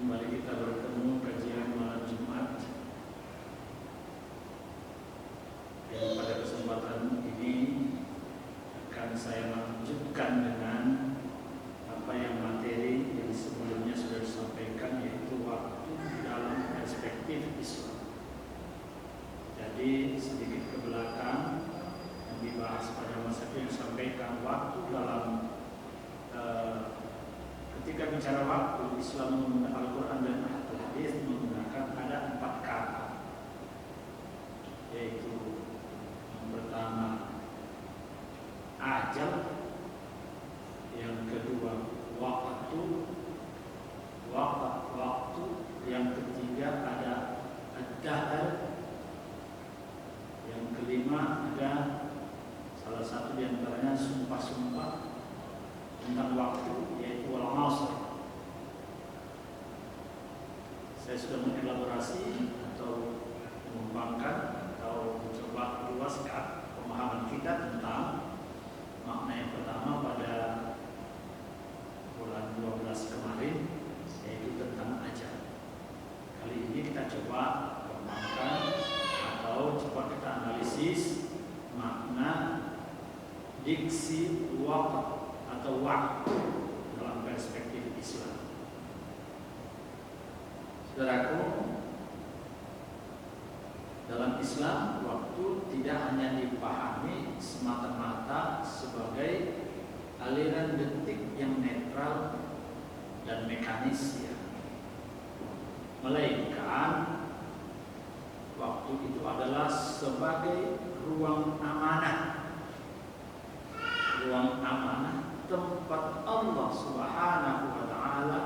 Kembali kita bertemu kajian malam Jumat. Dan pada kesempatan ini akan saya lanjutkan dengan apa yang materi yang sebelumnya sudah disampaikan, yaitu waktu dalam perspektif Islam. Jadi sedikit ke belakang yang dibahas pada masa itu, yang disampaikan waktu dalam ketika bicara waktu, Islam menggunakan Al-Quran dan Al-Hadis menggunakan ada 4 kata, yaitu yang pertama ajal, yang kedua waktu, yang ketiga ada ad-dahr, yang kelima ada salah satu di antaranya sumpah-sumpah tentang waktu, yaitu wal-'asr. Saya sudah mengelaborasi atau mengembangkan atau mencoba luaskan pemahaman kita tentang makna yang pertama pada bulan 12 kemarin, yaitu tentang ajal. Kali ini kita coba kembangkan atau coba kita analisis makna diksi waktu atau waktu dalam perspektif Islam. Saudaraku, dalam Islam waktu tidak hanya dipahami semata-mata sebagai aliran detik yang netral dan mekanis, ya, melainkan waktu itu adalah sebagai ruang amanah, tempat Allah Subhanahu wa Ta'ala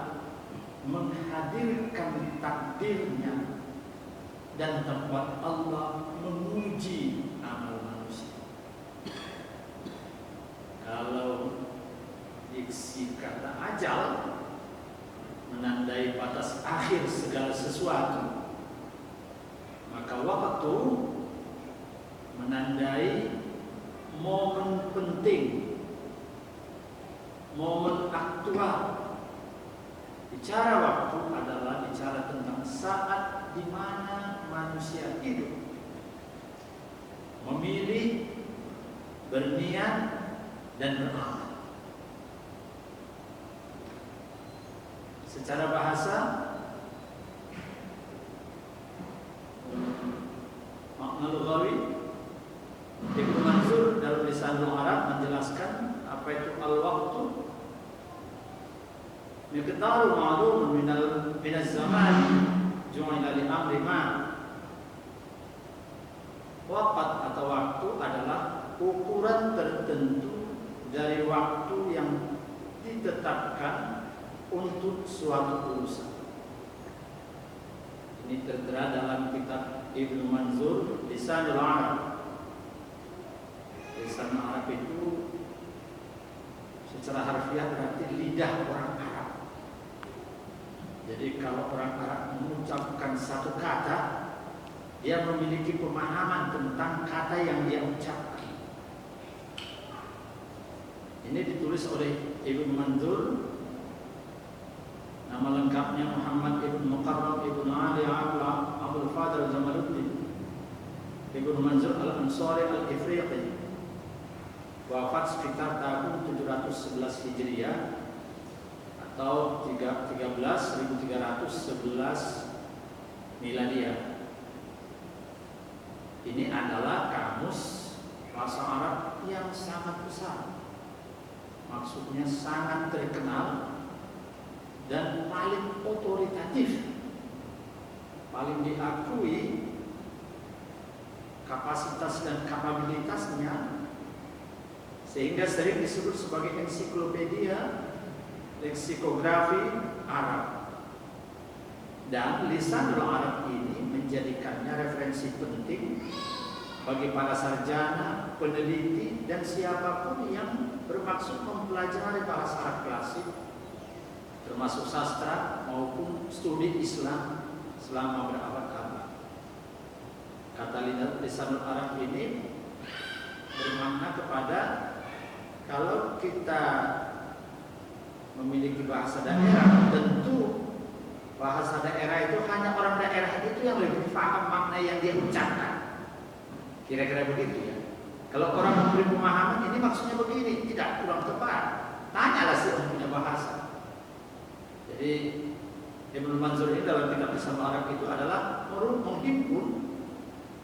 menghadirkan takdirnya dan tempat Allah menguji amal manusia. Kalau diksi kata ajal menandai batas akhir segala sesuatu, maka waktu menandai momen penting, momen aktual. Bicara waktu adalah bicara tentang saat di mana manusia hidup, memilih, berniat, dan beramal. Secara bahasa, makna lughawi, Ibnu Manzur dalam Lisanul Arab menjelaskan apa itu al-waktu. Miqdaru ma'lum minaz zaman ju'ila li amri ma. Waqt atau waktu adalah ukuran tertentu dari waktu yang ditetapkan untuk suatu urusan. Ini tertera dalam kitab Ibnu Manzur Lisanul Arab. Lisanul Arab itu secara harfiah berarti lidah orang Arab. Jadi kalau orang Arab mengucapkan satu kata, dia memiliki pemahaman tentang kata yang dia ucapkan. Ini ditulis oleh Ibnu Manzur. Nama lengkapnya Muhammad Ibn Muqarram Ibn Ali Abdul Fadl Jamaluddin Ibnu Manzur Al-Ansari Al-Ifriqi, wafat sekitar tahun 711 Hijriah atau 1311 Miladiyah. Ini adalah kamus bahasa Arab yang sangat besar, maksudnya sangat terkenal dan paling otoritatif, paling diakui kapasitas dan kapabilitasnya, sehingga sering disebut sebagai ensiklopedia leksikografi Arab. Dan Lisanul Arab ini menjadikannya referensi penting bagi para sarjana, peneliti, dan siapapun yang bermaksud mempelajari bahasa Arab klasik, termasuk sastra maupun studi Islam selama berabad-abad. Kata Lisanul Arab ini bermakna kepada kalau kita memiliki bahasa daerah, tentu Bahasa daerah itu hanya orang daerah itu yang lebih paham makna yang dia ucapkan. Kira-kira begitu ya. Kalau orang memberi pemahaman ini maksudnya begini, tidak, kurang tepat. Tanyalah si orang punya bahasa. Jadi Ibnu Manzur ini dalam kitab Lisan Arab itu adalah menghimpun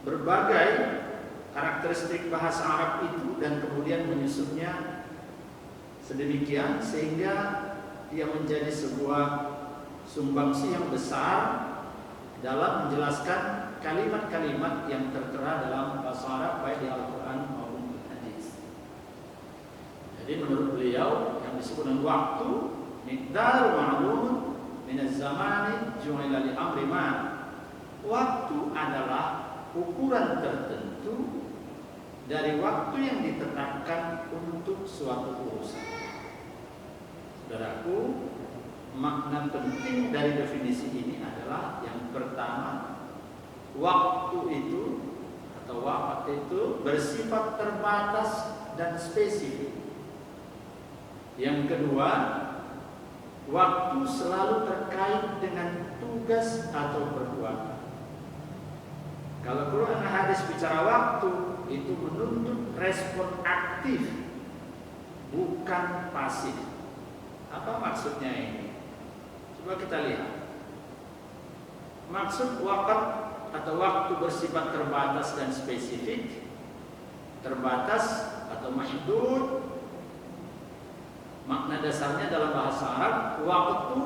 berbagai karakteristik bahasa Arab itu dan kemudian menyusunnya sedemikian sehingga dia menjadi sebuah sumbangsi yang besar dalam menjelaskan kalimat-kalimat yang tertera dalam bahasa Arab baik di Al-Quran maupun hadis. Jadi menurut beliau yang disebut dengan waktu miqdar ma'lum min az-zamani ju'ila li amri ma. Waktu adalah ukuran tertentu dari waktu yang ditetapkan untuk suatu urusan. Saudaraku, makna penting dari definisi ini adalah yang pertama, waktu itu atau waktu itu bersifat terbatas dan spesifik. Yang kedua, waktu selalu terkait dengan tugas atau perbuatan. Kalau Quran dan hadis bicara waktu, itu menuntut respon aktif, bukan pasif. Apa maksudnya ini? Coba kita lihat. Maksud waktu atau waktu bersifat terbatas dan spesifik. Terbatas atau mahdud, makna dasarnya dalam bahasa Arab, waktu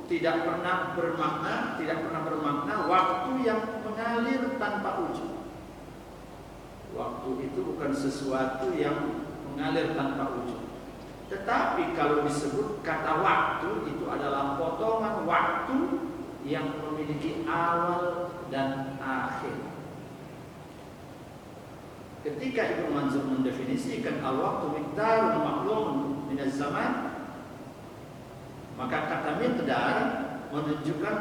tidak pernah bermakna waktu yang mengalir tanpa ujung. Waktu itu bukan sesuatu yang mengalir tanpa ujung. Tetapi kalau disebut kata waktu, itu adalah potongan waktu yang memiliki awal dan akhir. Ketika Ibnu Manzur mendefinisikan al-waktu miqdarun ma'lumun min az-zaman, maka kata miqdar menunjukkan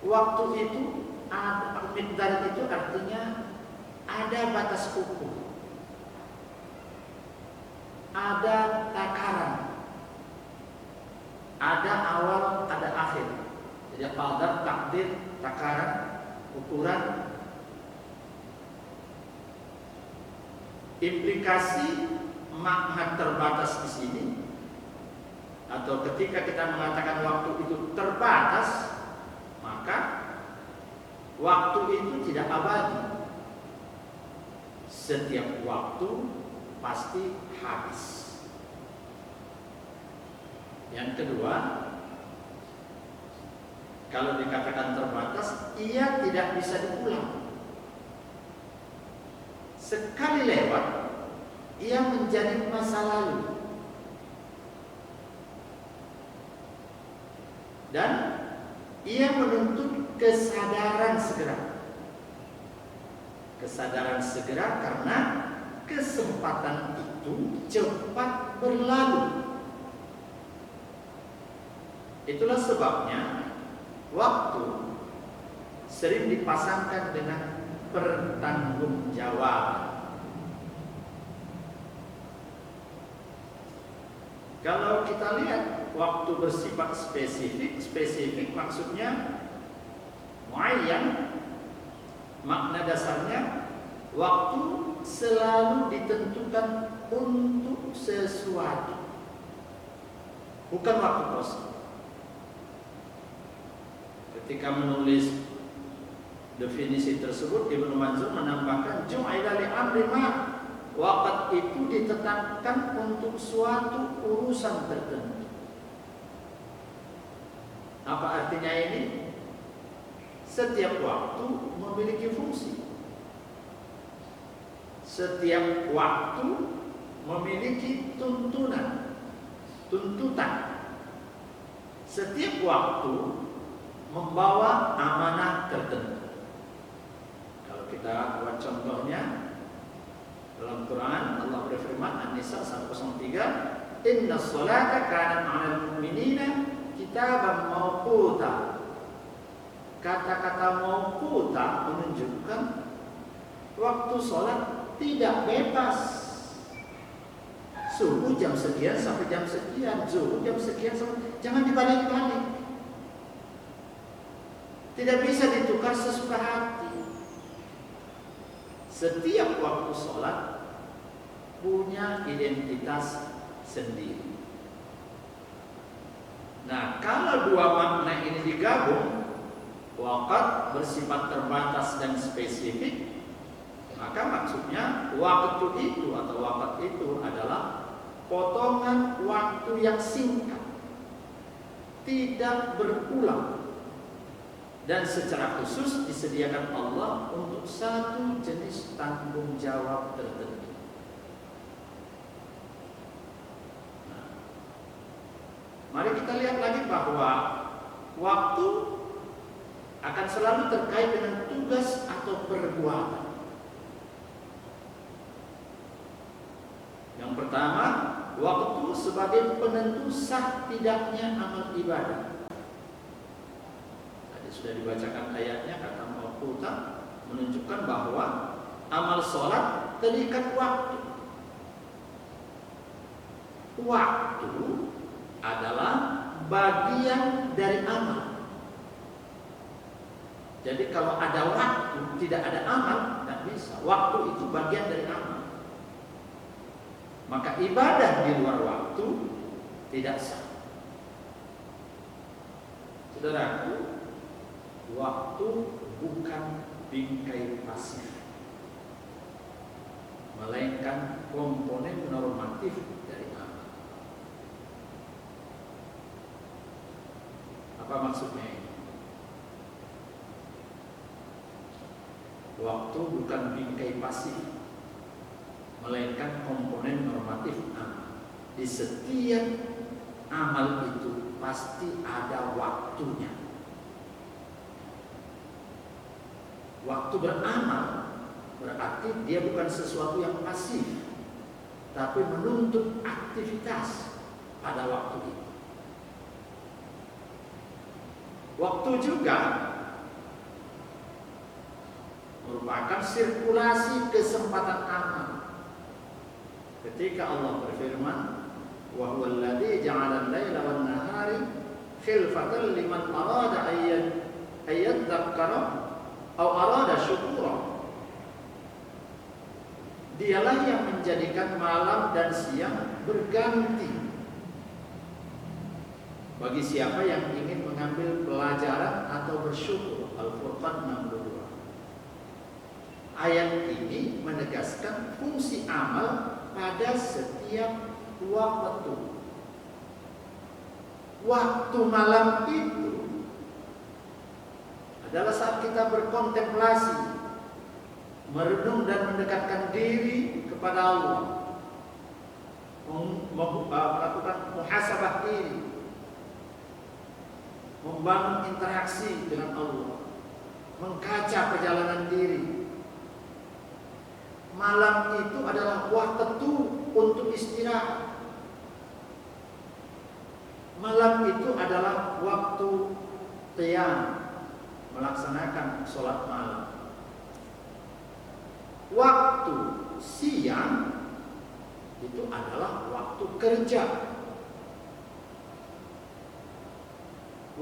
waktu itu, miqdar itu artinya ada batas ukur, ada takaran, ada awal, ada akhir. Jadi qadar, takdir, takaran, ukuran. Implikasi makna terbatas di sini, atau ketika kita mengatakan waktu itu terbatas, maka waktu itu tidak abadi. Setiap waktu pasti habis. Yang kedua, kalau dikatakan terbatas, ia tidak bisa diulang. Sekali lewat, ia menjadi masa lalu. Dan ia menuntut kesadaran segera. Kesadaran segera karena kesempatan itu cepat berlalu. Itulah sebabnya waktu sering dipasangkan dengan pertanggungjawaban. Kalau kita lihat waktu bersifat spesifik maksudnya muayyan, makna dasarnya waktu selalu ditentukan untuk sesuatu, bukan waktu kosong. Ketika menulis definisi tersebut, Ibnu Manzur menambahkan ju'ila li amri ma, waqt itu ditetapkan untuk suatu urusan tertentu. Apa artinya ini? Setiap waktu memiliki fungsi. Setiap waktu memiliki tuntutan. Setiap waktu membawa amanah tertentu. Kalau kita buat contohnya dalam Quran, Allah berfirman An-Nisa 103, "Inna sholata kanat 'alal mu'minina kitaban mawquta." Kata-kata mawquta menunjukkan waktu sholat tidak bebas. Subuh jam sekian sampai jam sekian, zuhur jam sekian sampai, jangan dibalik-balik. Tidak bisa ditukar sesuka hati. Setiap waktu sholat punya identitas sendiri. Nah, kalau dua makna ini digabung, waqt bersifat terbatas dan spesifik, maka maksudnya waktu itu atau waqt itu adalah potongan waktu yang singkat, tidak berulang, dan secara khusus disediakan Allah untuk satu jenis tanggung jawab tertentu. Mari kita lihat lagi bahwa waktu akan selalu terkait dengan tugas atau perbuatan. Yang pertama, waktu sebagai penentu sah tidaknya amal ibadah. Tadi sudah dibacakan ayatnya, kata Al-Quran menunjukkan bahwa amal sholat terikat waktu. Waktu adalah bagian dari amal. Jadi kalau ada waktu tidak ada amal, tidak bisa. Waktu itu bagian dari amal. Maka ibadah di luar waktu tidak sah. Saudaraku, waktu bukan bingkai pasif, melainkan komponen normatif dari amal. Apa maksudnya ini? Waktu bukan bingkai pasif, melainkan komponen normatif amal. Di setiap amal itu pasti ada waktunya. Waktu beramal berarti dia bukan sesuatu yang pasif, tapi menuntut aktivitas pada waktu itu. Waktu juga merupakan sirkulasi kesempatan amal. Ketika Allah berfirman, wa huwal ladzi ja'ala al-laila wan nahari khilfatan liman arada ayyadzakkara aw arada syukura. Dialah yang menjadikan malam dan siang berganti bagi siapa yang ingin mengambil pelajaran atau bersyukur. Al-Furqan 62. Ayat ini menegaskan fungsi amal pada setiap waktu. Waktu malam itu adalah saat kita berkontemplasi, merenung dan mendekatkan diri kepada Allah, melakukan muhasabah diri, membangun interaksi dengan Allah, mengkaca perjalanan diri. Malam itu adalah waktu untuk istirahat. Malam itu adalah waktu qiyam, melaksanakan sholat malam. Waktu siang itu adalah waktu kerja,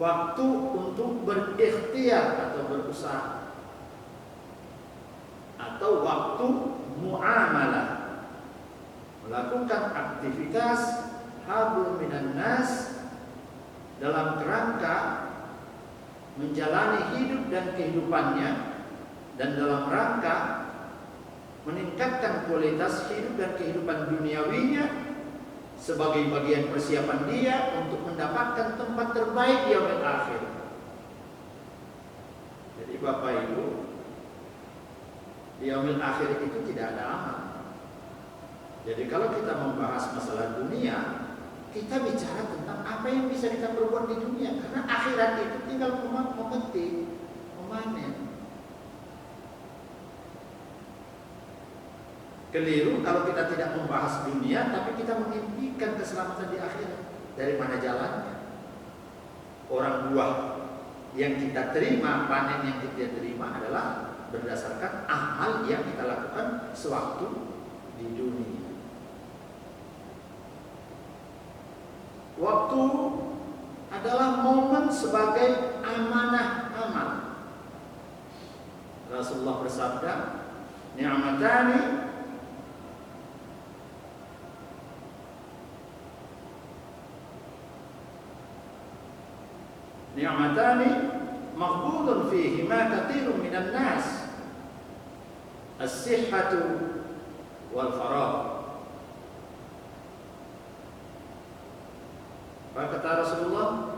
waktu untuk berikhtiar atau berusaha, atau waktu muamalah, melakukan aktivitas hablum minan nas dalam kerangka menjalani hidup dan kehidupannya, dan dalam rangka meningkatkan kualitas hidup dan kehidupan duniawinya sebagai bagian persiapan dia untuk mendapatkan tempat terbaik di yaumil akhir. Jadi Bapak Ibu, di yaumil akhir itu tidak ada amal. Jadi kalau kita membahas masalah dunia, kita bicara tentang apa yang bisa kita perbuat di dunia. Karena akhirat itu tinggal memetik, memanen. Keliru kalau kita tidak membahas dunia, tapi kita mengimpikan keselamatan di akhirat. Dari mana jalannya? Orang buah yang kita terima, panen yang kita terima adalah berdasarkan amal yang kita lakukan sewaktu di dunia. Waktu adalah momen sebagai amanah amal. Rasulullah bersabda, ni'matani maghbudun fihima katsirun minan nas, as-sihhatu wal faragh. Kata Rasulullah,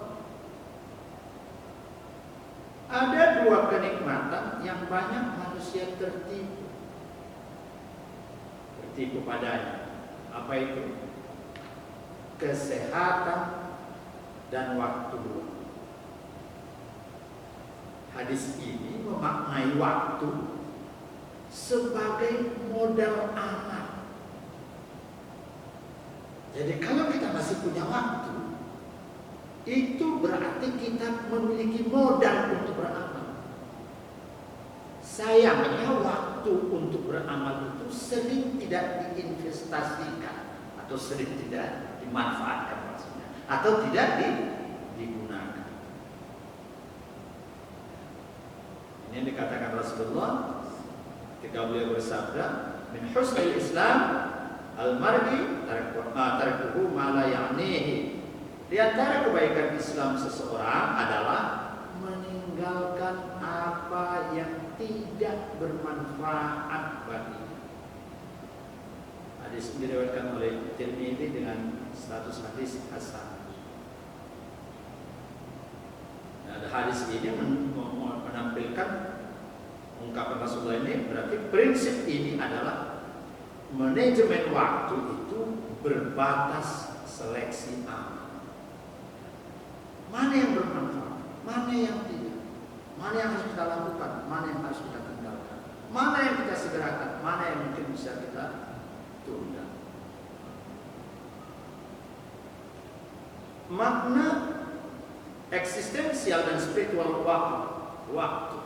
ada dua kenikmatan yang banyak manusia tertipu padanya. Apa itu? Kesehatan dan waktu. Hadis ini memaknai waktu sebagai modal amal. Jadi kalau kita masih punya waktu, itu berarti kita memiliki modal untuk beramal. Sayangnya waktu untuk beramal itu sering tidak diinvestasikan atau sering tidak dimanfaatkan maksudnya, atau tidak digunakan. Ini dikatakan Rasulullah ketika beliau bersabda, min husnil Islam al-mar'i tarkuhu ma la ya'nihi. Di antara kebaikan Islam seseorang adalah meninggalkan apa yang tidak bermanfaat baginya. Hadis ini diriwayatkan oleh Tirmidzi dengan status hadis hasan. Nah, hadis ini menampilkan ungkapan Rasulullah ini, berarti prinsip ini adalah manajemen waktu itu berbatas seleksi amal. Mana yang bermanfaat, mana yang tidak, mana yang harus kita lakukan, mana yang harus kita tinggalkan, mana yang kita segerakan, mana yang mungkin bisa kita tunda. Makna eksistensial dan spiritual waktu.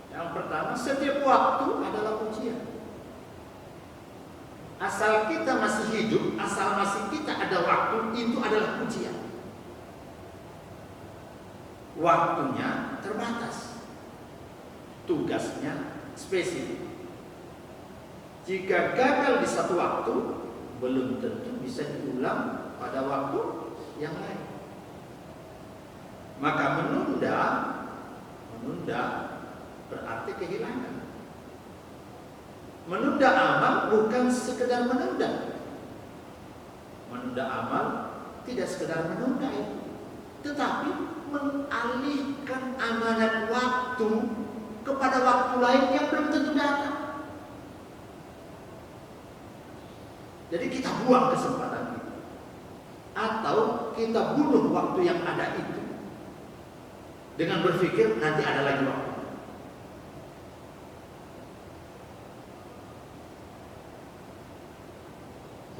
Yang pertama, setiap waktu adalah ujian. Asal kita masih hidup, asal masih kita ada waktu, itu adalah ujian. Waktunya terbatas, tugasnya spesifik. Jika gagal di satu waktu, belum tentu bisa diulang pada waktu yang lain. Maka menunda berarti kehilangan. Menunda amal bukan sekedar menunda. Menunda amal tidak sekedar menunda itu, tetapi mengalihkan amanat waktu kepada waktu lain yang belum tentu datang. Jadi kita buang kesempatan itu, atau kita bunuh waktu yang ada itu dengan berpikir nanti ada lagi waktu.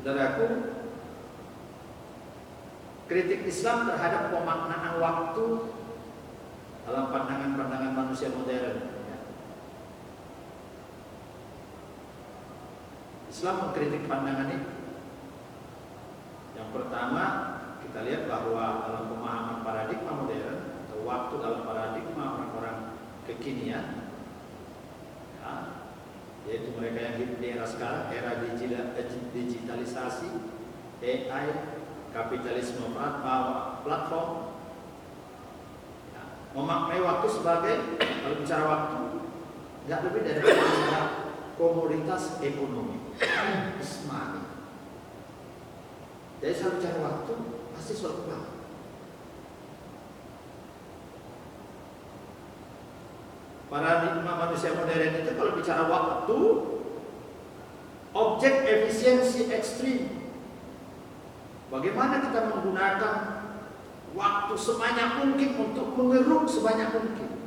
Saudaraku, kritik Islam terhadap pemaknaan waktu dalam pandangan-pandangan manusia modern. Islam mengkritik pandangan ini. Yang pertama, kita lihat bahwa dalam pemahaman paradigma modern atau waktu dalam paradigma orang-orang kekinian, yaitu mereka yang hidup di era sekarang, era digitalisasi, AI, kapitalisme platform, memaknai waktu sebagai, kalau bicara waktu, nggak lebih dari bicara komoditas ekonomi, money. Jadi saya bicara waktu pasti soal uang. Paradigma manusia modern itu kalau bicara waktu, objek efisiensi ekstrim. Bagaimana kita menggunakan waktu sebanyak mungkin untuk mengeruk sebanyak mungkin.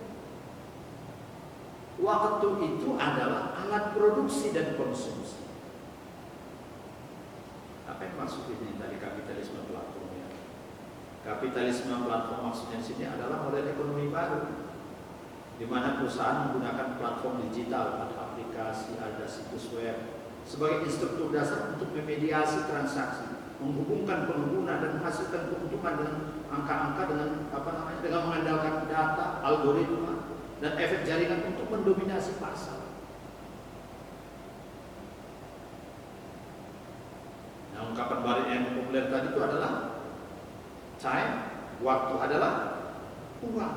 Waktu itu adalah alat produksi dan konsumsi. Apa yang maksud ini dari kapitalisme platform? Kapitalisme platform maksudnya di sini adalah model ekonomi baru, di mana perusahaan menggunakan platform digital, ada aplikasi, ada situs web sebagai instruktur dasar untuk memediasi transaksi, menghubungkan pengguna dan menghasilkan keuntungan dengan angka-angka dengan dengan mengandalkan data, algoritma, dan efek jaringan untuk mendominasi pasar. Nah, ungkapan baru yang populer tadi itu adalah time, waktu adalah uang.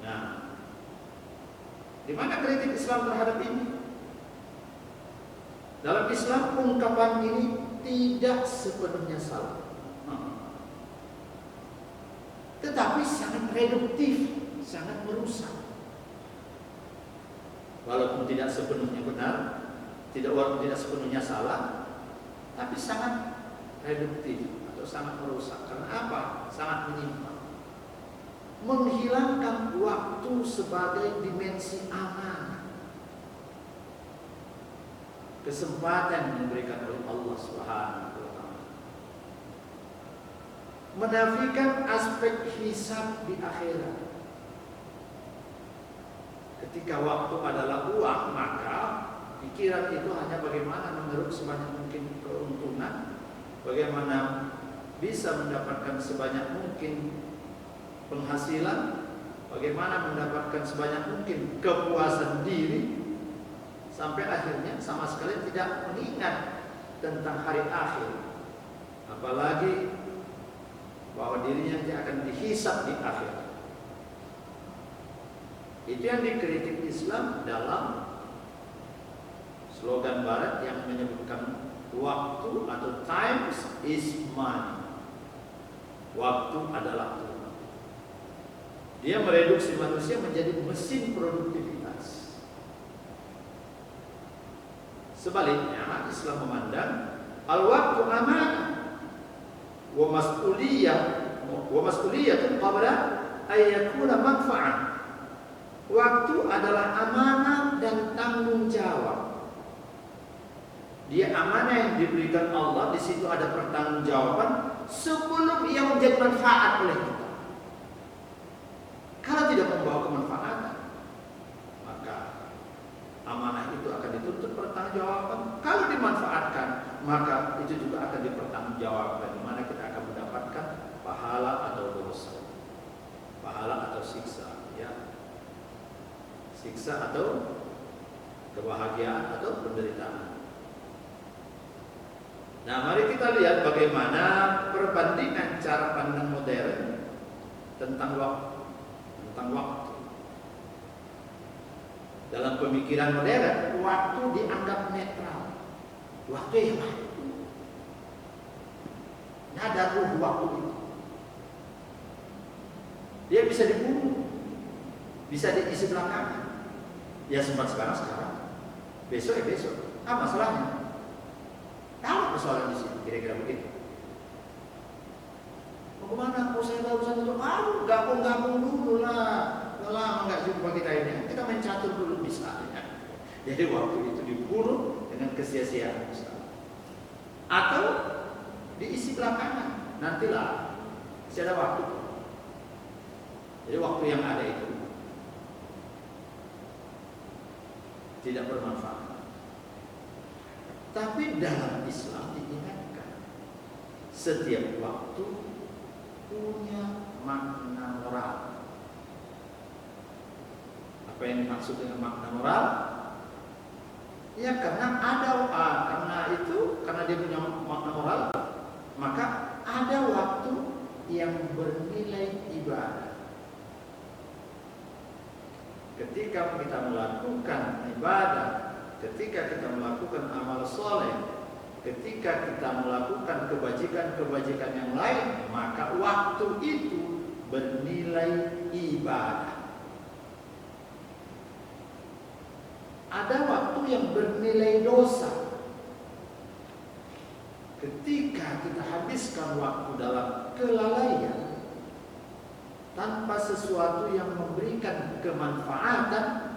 Nah, di mana kritik Islam terhadap ini? Dalam Islam ungkapan ini tidak sepenuhnya salah, tetapi sangat reduktif, sangat merusak. Walaupun tidak sepenuhnya benar, walaupun tidak sepenuhnya salah, tapi sangat reduktif atau sangat merusak. Karena apa? Sangat menyimpang, menghilangkan waktu sebagai dimensi amanah, kesempatan yang diberikan oleh Allah Subhanahu wa taala, menafikan aspek hisab di akhirat. Ketika waktu adalah uang, maka pikiran itu hanya bagaimana mengeruk sebanyak mungkin keuntungan, bagaimana bisa mendapatkan sebanyak mungkin penghasilan, bagaimana mendapatkan sebanyak mungkin kepuasan diri, sampai akhirnya sama sekali tidak mengingat tentang hari akhir, apalagi bahwa dirinya akan dihisab di akhir. Itu yang dikritik Islam dalam slogan Barat yang menyebutkan waktu atau time is money. Waktu adalah uang. Dia mereduksi manusia menjadi mesin produktivitas. Sebaliknya, Islam memandang al-waktu amanah wa mas'uliyatun qabla ay yakuna manfa'ah. Waktu adalah amanah dan tanggung jawab. Dia amanah yang diberikan Allah, di situ ada pertanggungjawaban sebelum ia menjadi manfaat oleh kita. Kalau tidak membawa kemanfaatan, maka amanah itu akan dituntut pertanggungjawaban. Kalau dimanfaatkan, maka itu juga akan dipertanggungjawabkan, di mana kita akan mendapatkan pahala atau dosa, pahala atau siksa, ya, siksa atau kebahagiaan atau penderitaan. Nah, mari kita lihat bagaimana perbandingan cara pandang modern tentang waktu. Dalam pemikiran modern, waktu dianggap netral. Waktu ya waktu. Nah, ada ruh waktu itu. Dia bisa dibunuh, bisa diisi belakangan. Ya sempat sekarang, besok ya besok. Apa masalahnya? Tahu persoalan di sini, kira-kira begitu. Mau kemana? Mau saya tahu urusan itu? Gabung dulu lah. Lama nggak jumpa kita ini. Kita main catur dulu misalnya. Jadi waktu itu dibunuh dengan kesia-siaan misalnya. Atau diisi belakangan. Nantilah masih ada waktu. Jadi waktu yang ada itu tidak bermanfaat. Tapi dalam Islam diingatkan setiap waktu punya makna moral. Apa yang dimaksud dengan makna moral? Ya karena dia punya makna moral, maka ada waktu yang bernilai ibadah. Ketika kita melakukan ibadah, ketika kita melakukan amal soleh, ketika kita melakukan kebajikan-kebajikan yang lain, maka waktu itu bernilai ibadah. Ada waktu yang bernilai dosa. Ketika kita habiskan waktu dalam kelalaian, tanpa sesuatu yang memberikan kemanfaatan,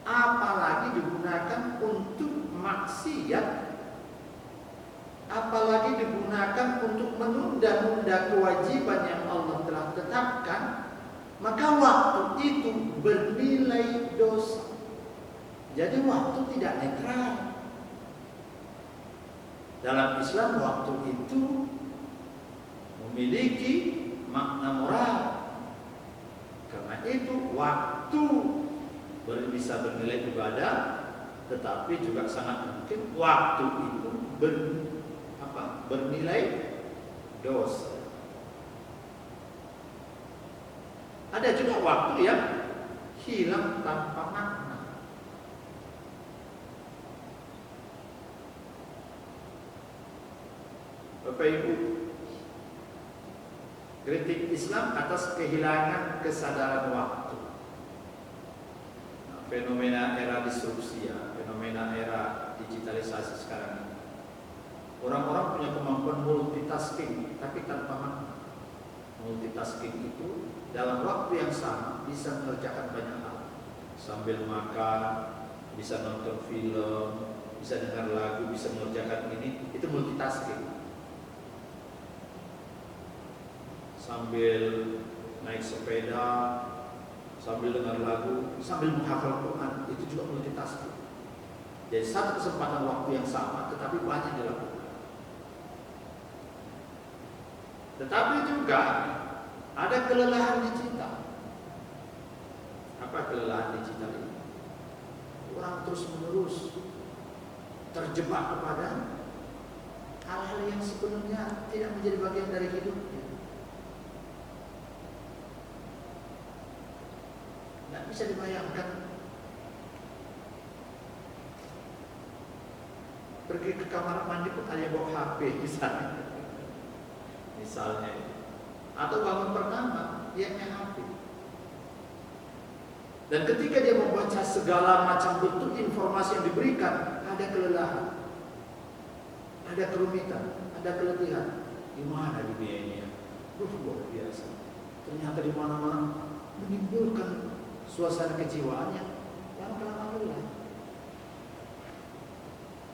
apalagi digunakan untuk maksiat, apalagi digunakan untuk menunda-nunda kewajiban yang Allah telah tetapkan, maka waktu itu bernilai dosa. Jadi waktu tidak netral. Dalam Islam waktu itu memiliki makna moral. itu waktu bisa bernilai ibadah, tetapi juga sangat mungkin waktu itu bernilai dosa. Ada juga waktu yang hilang tanpa makna. Bapak Ibu, kritik Islam atas kehilangan kesadaran waktu. Fenomena era disrupsi ya, fenomena era digitalisasi sekarang ini. Orang-orang punya kemampuan multitasking, tapi tanpa makna. Multitasking itu dalam waktu yang sama bisa mengerjakan banyak hal. Sambil makan, bisa nonton film, bisa dengar lagu, bisa mengerjakan ini, itu multitasking. Sambil naik sepeda, sambil dengar lagu, sambil menghafal Quran, itu juga multitasking. Jadi satu kesempatan waktu yang sama, tetapi banyak dilakukan. Tetapi juga ada kelelahan digital. Apa kelelahan digital ini? Orang terus-menerus terjebak kepada hal-hal yang sebenarnya tidak menjadi bagian dari hidupnya. Tidak bisa dibayangkan pergi ke kamar mandi pun ada yang bawa HP misalnya, atau bangun pertama dia main HP. Dan ketika dia membaca segala macam bentuk informasi yang diberikan, ada kelelahan, ada kerumitan, ada keletihan. Di mana dunia ini ya? Luar biasa. Ternyata di mana-mana menimbulkan suasana kejiwaan yang lama-lama lelah.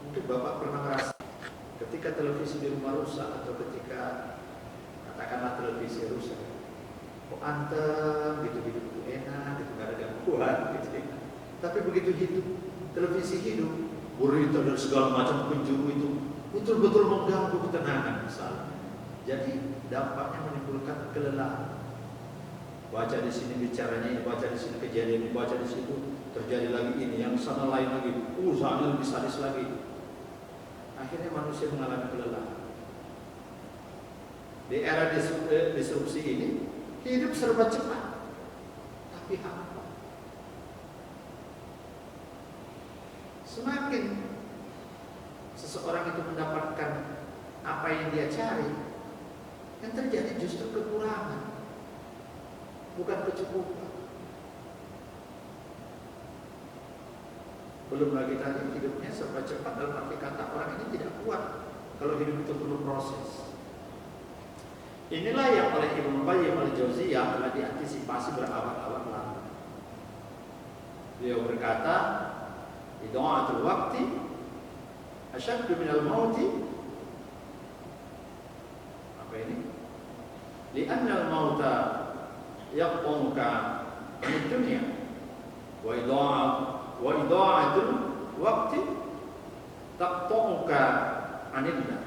Mungkin Bapak pernah merasa ketika televisi di rumah rusak, atau ketika katakanlah televisi rusak, kok anteng gitu, hidup enak gitu, gak ada gangguan gitu. Tapi begitu hidup televisi hidup, berita dan segala macam penjuru itu betul-betul mengganggu ketenangan misalnya. Jadi dampaknya menimbulkan kelelahan. Baca di sini bicaranya ini, baca di sini kejadian ini, baca di situ terjadi lagi ini, yang sana lain lagi, sana lebih sadis lagi. Akhirnya manusia mengalami kelelahan. Di era disrupsi ini, hidup serba cepat, tapi hampa. Semakin seseorang itu mendapatkan apa yang dia cari, yang terjadi justru kekurangan, bukan kecukupan. Belum lagi tadi hidupnya serba cepat, dalam arti kata orang ini tidak kuat kalau hidup itu perlu proses. Inilah yang oleh Ibnu Qayyim al-Jauziyah telah diantisipasi berabad-abad lalu. Beliau berkata, idha'atul waqti asyaddu minal mauti. Apa ini? Li'anna al-mauta yaqta'uka min dunya wa idha'atul waqti taqta'uka anillah.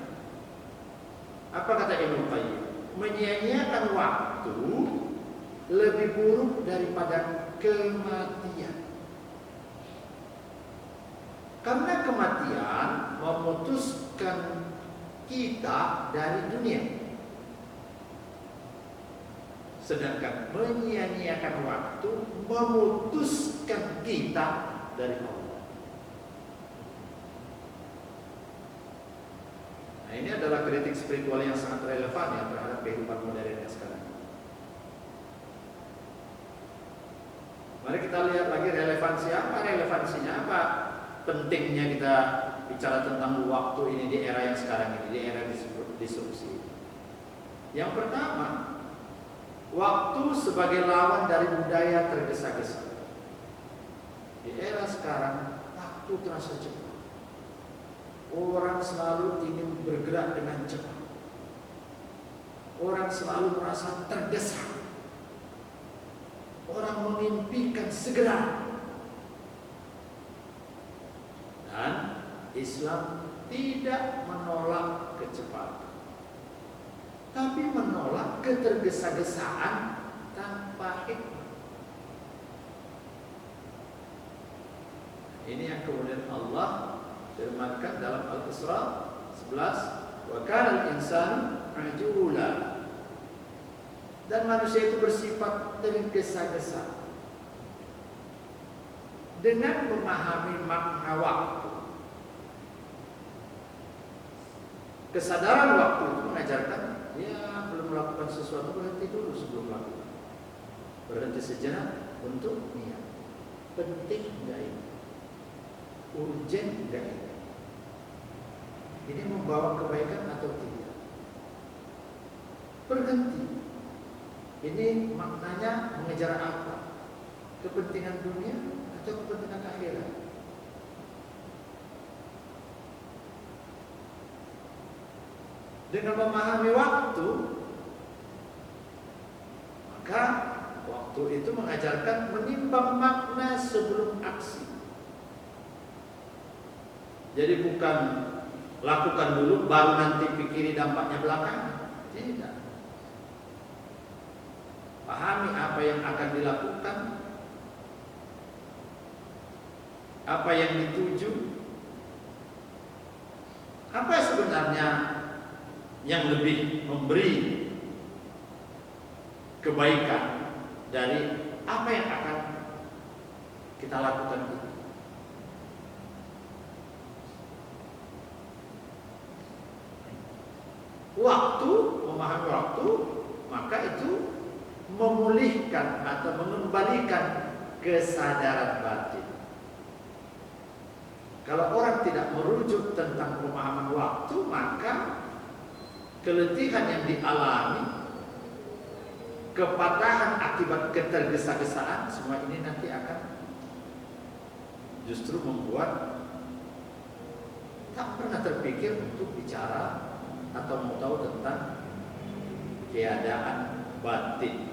Apa kata Ibnu Qayyim? Menyia-nyiakan waktu lebih buruk daripada kematian. Karena kematian memutuskan kita dari dunia. Sedangkan menyia-nyiakan waktu memutuskan kita dari Allah. Nah, ini adalah kritik spiritual yang sangat relevan ya terhadap kehidupan modern sekarang. Mari kita lihat lagi relevansi apa? Relevansinya apa? Pentingnya kita bicara tentang waktu ini di era yang sekarang ini, di era disrupsi. Yang pertama, waktu sebagai lawan dari budaya tergesa-gesa. Di era sekarang, waktu terasa cepat. Orang selalu ingin bergerak dengan cepat. Orang selalu merasa terdesak. Orang memimpikan segera. Dan Islam tidak menolak kecepatan, tapi menolak ketergesa-gesaan tanpa hikmah. Ini yang kemudian Allah firmankan dalam Al-Isra 11, wa kana al-insanu ajula. Dan manusia itu bersifat tergesa-gesa dengan memahami makna waktu. Kesadaran waktu itu mengajarkan, ya belum melakukan sesuatu berhenti dulu sebelum melakukan. Berhenti sejenak untuk niat. Penting enggak ini? Urgen enggak ini? Ini membawa kebaikan atau tidak? Berhenti. Ini maknanya mengejar apa? Kepentingan dunia atau kepentingan akhirat? Dengan memahami waktu, maka waktu itu mengajarkan menimbang makna sebelum aksi. Jadi bukan lakukan dulu baru nanti pikiri dampaknya belakangan. Tidak. Pahami apa yang akan dilakukan, apa yang dituju, apa sebenarnya yang lebih memberi kebaikan dari apa yang akan kita lakukan itu. Waktu, memahami waktu, maka itu memulihkan atau mengembalikan kesadaran batin. Kalau orang tidak merujuk tentang pemahaman waktu, maka keletihan yang dialami, kepatahan akibat ketergesa-gesaan, semua ini nanti akan justru membuat tak pernah terpikir untuk bicara atau mau tahu tentang keadaan batin.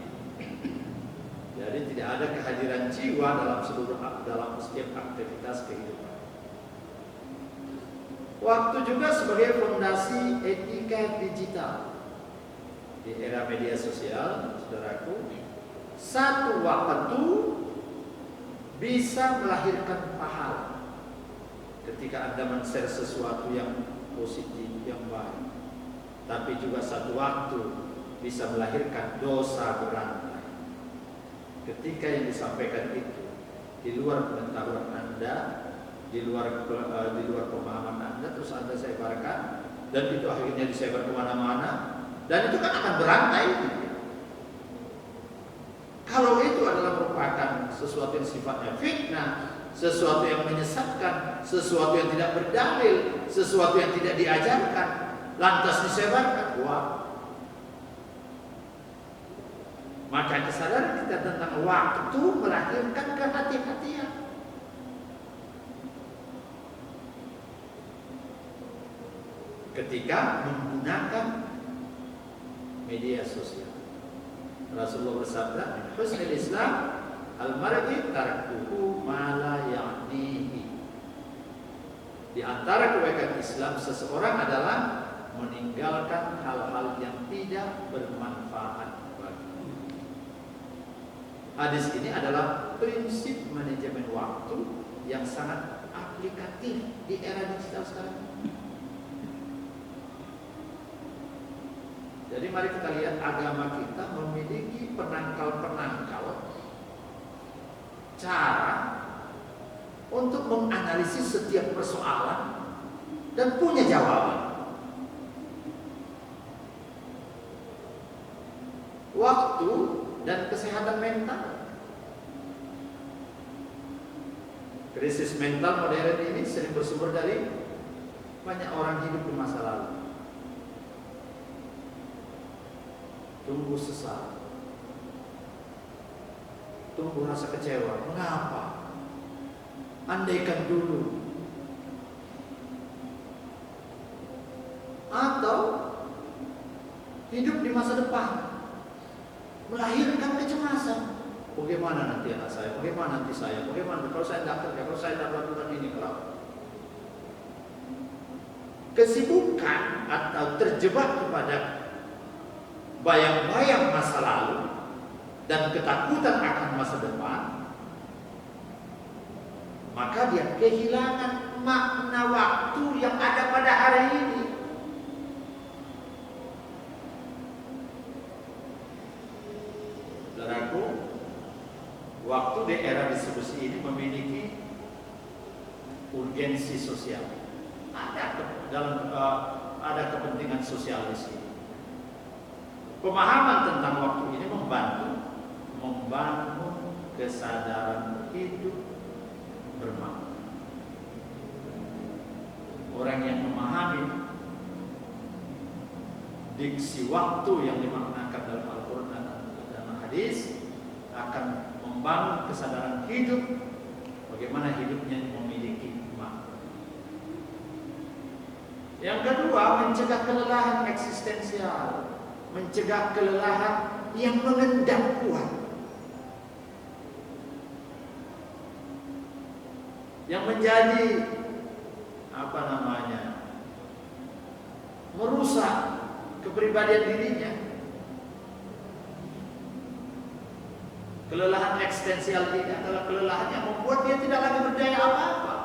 Jadi tidak ada kehadiran jiwa dalam setiap aktivitas kehidupan. Waktu juga sebagai fondasi etika digital. Di era media sosial, saudaraku, satu waktu bisa melahirkan pahala. Ketika Anda men-share sesuatu yang positif, yang baik. Tapi juga satu waktu bisa melahirkan dosa berantai. Ketika yang disampaikan itu di luar pengetahuan Anda, di luar pemahaman Anda, terus Anda sebarkan, dan itu akhirnya disebar kemana-mana, dan itu kan akan berantai. Kalau itu adalah merupakan sesuatu yang sifatnya fitnah, sesuatu yang menyesatkan, sesuatu yang tidak berdalil, sesuatu yang tidak diajarkan, lantas disebarkan, wah. Maka kesadaran kita tentang waktu melahirkan kehati-hatian. Ketika menggunakan media sosial, Rasulullah bersabda, husnul Islam al-mar'i tarkuhu ma la ya'nihi. Di antara kebaikan Islam seseorang adalah meninggalkan hal-hal yang tidak bermanfaat bagi. Hadis ini adalah prinsip manajemen waktu yang sangat aplikatif di era digital sekarang. Jadi mari kita lihat agama kita memiliki penangkal-penangkal cara untuk menganalisis setiap persoalan dan punya jawaban. Waktu dan kesehatan mental. Krisis mental modern ini sering bersumber dari banyak orang hidup di masa lalu. Tumbuh sesal, tumbuh rasa kecewa. Mengapa? Andaikan dulu. Atau hidup di masa depan, melahirkan kecemasan. Bagaimana nanti anak saya? Bagaimana nanti saya? Bagaimana kalau saya tidak kerja? Kalau saya tidak melakukan ini? Kalau kesibukan atau terjebak kepada bayang-bayang masa lalu dan ketakutan akan masa depan, maka dia kehilangan makna waktu yang ada pada hari ini. Saudaraku, waktu di era distribusi ini memiliki urgensi sosial. Ada kepentingan sosial di sini. Pemahaman tentang waktu ini membangun kesadaran hidup bermakna. Orang yang memahami diksi waktu yang dimaknakan dalam Al-Quran dan hadis akan membangun kesadaran hidup, bagaimana hidupnya memiliki makna. Yang kedua, mencegah kelelahan eksistensial, mencegah kelelahan yang mengendap kuat, yang menjadi merusak kepribadian dirinya. Kelelahan eksistensial ini adalah kelelahan yang membuat dia tidak lagi berdaya apa-apa.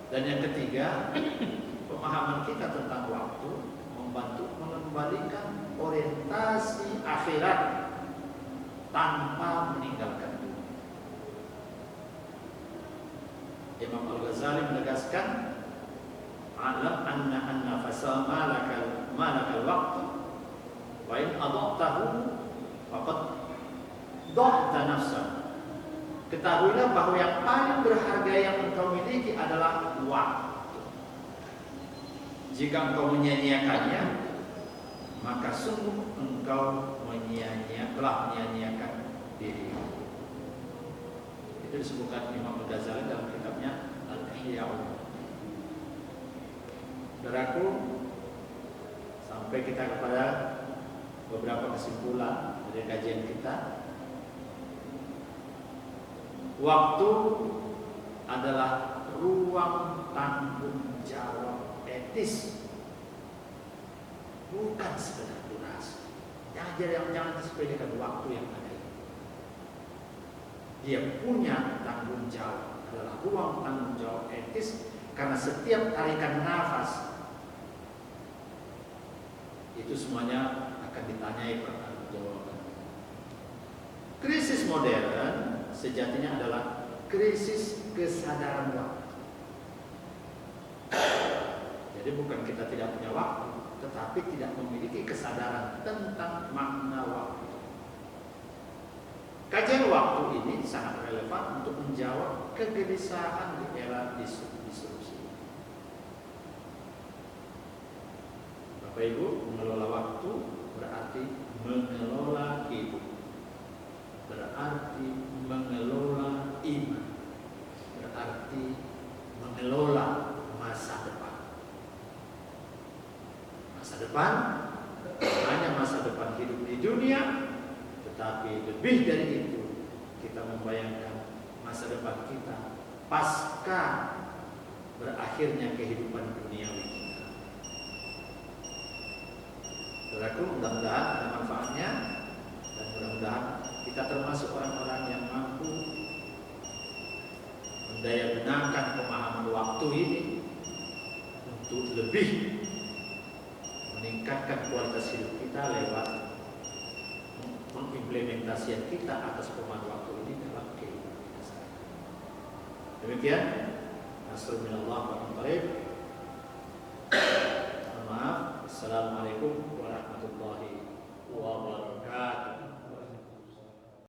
Dan yang ketiga, pemahaman kita tentang waktu membantu mengembalikan orientasi akhirat tanpa meninggalkan dunia. Imam Al-Ghazali menegaskan, alam anna an-nafasa malakal waqtu wa in adaqtahu faqad dha'ta nafsa. Ketahuilah bahwa yang paling berharga yang engkau miliki adalah waktu. Jika engkau menyia-nyiakannya, maka sungguh engkau telah menyia-nyiakan diri. Itu disebutkan Imam Al-Ghazali dalam kitabnya Al-Ihya. Saudaraku, sampai kita kepada beberapa kesimpulan dari kajian kita. Waktu adalah ruang tanggung jawab etis, bukan sekedar durasi. Jangan disepelekan waktu yang ada. Dia punya tanggung jawab, adalah ruang tanggung jawab etis, karena setiap tarikan nafas itu semuanya akan ditanyai pertanggungjawaban. Krisis modern sejatinya adalah krisis kesadaran waktu. Jadi bukan kita tidak punya waktu, tetapi tidak memiliki kesadaran tentang makna waktu. Kajian waktu ini sangat relevan untuk menjawab kegelisahan di era disrupsi. Bapak Ibu, mengelola waktu berarti mengelola hidup, berarti mengelola iman, berarti mengelola masa depan. Masa depan hanya masa depan hidup di dunia, tetapi lebih dari itu, kita membayangkan masa depan kita pasca berakhirnya kehidupan duniawi kita. Saudaraku, mudah-mudahan ada manfaatnya, dan mudah-mudahan kita termasuk orang-orang yang mampu mendayagunakan pemahaman waktu ini untuk lebih meningkatkan kualitas hidup kita lewat mengimplementasikan kita atas pemahaman waktu ini dalam kehidupan kita sehari. Demikian, Nasrul minallah wa Maaf. Assalamualaikum